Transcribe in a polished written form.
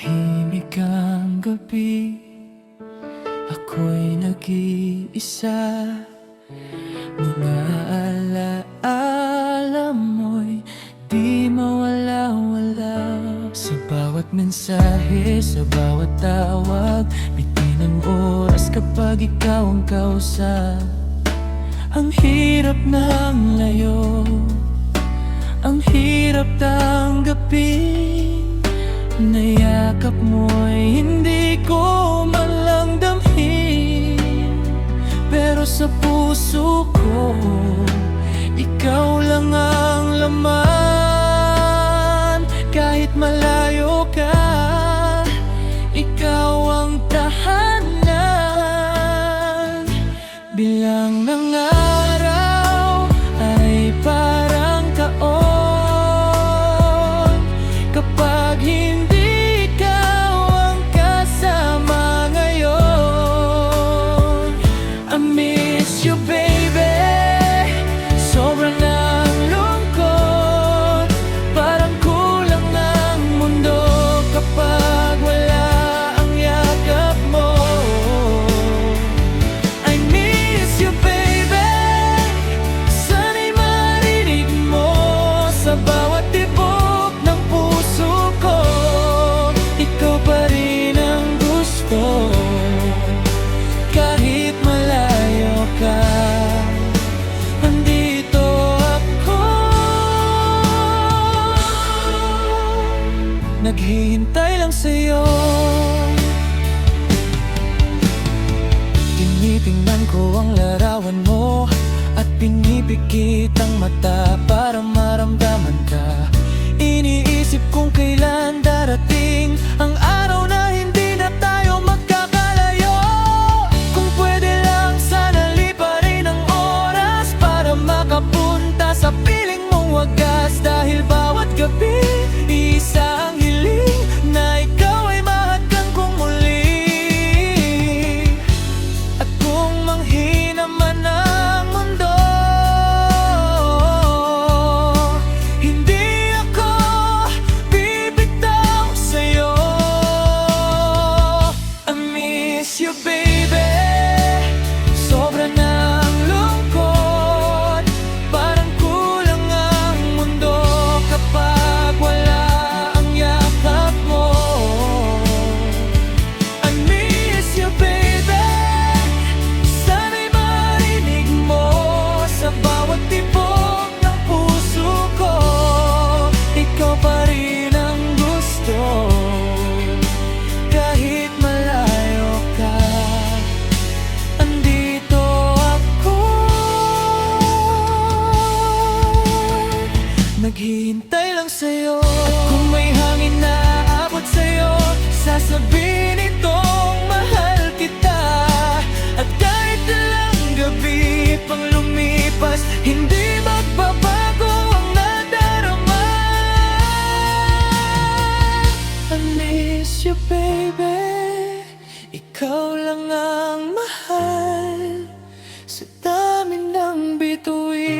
Tahimik ang gabi, ako'y nag-iisa. Mga alaala mo'y di mawala-wala. Sa bawat mensahe, sa bawat tawag, bitin ang oras kapag ikaw ang kausap. Ang hirap ng layo, ang hirap tanggapin, nayakap mo'y hindi ko man lang damhin. Pero sa puso ko, ikaw lang ang laman. Kahit malayo ka, ikaw ang tahanan. Bilang ng araw ay parang taon, kapag hindi ikaw ang kasama ngayon. I miss you, baby. Sobra ng lungkot, parang kulang ang mundo kapag wala ang yakap mo. I miss you, baby. Sana'y marinig mo sa bawat tibok ng puso ko. Ikaw pa rin ang gusto, kahit malayo ka. Andito ako, naghihintay lang sa'yo. Tinitingnan ko ang larawan mo at pinipikit ang mata para maramdaman ka. Iniisip kung kailan darating ang araw na hindi na tayo magkakalayo. Kung pwede lang sana liparin ang oras para makapunta sa piling mong wagas. Dahil bawat gabi, isa ang hiling na ikaw ay mahadkan kong muli. At kung manghina man ang mundo, hindi ako bibitaw sa'yo. I miss you, baby. Sobra ng lungkot, parang kulang ang mundo kapag wala ang yakap mo. I miss you, baby. Sana'y marinig mo sa bawat tibok ng puso ko. Ikaw pa rin ang gusto, kahit malayo ka. Andito ako, naghihintay lang sa'yo. At kung may hangin na aabot sa'yo, sasabihin itong mahal kita. At kahit ilang gabi pang lumipas, hindi magbabago ang nadarama. I miss you, baby. Ikaw lang ang mahal sa dami ng bituin.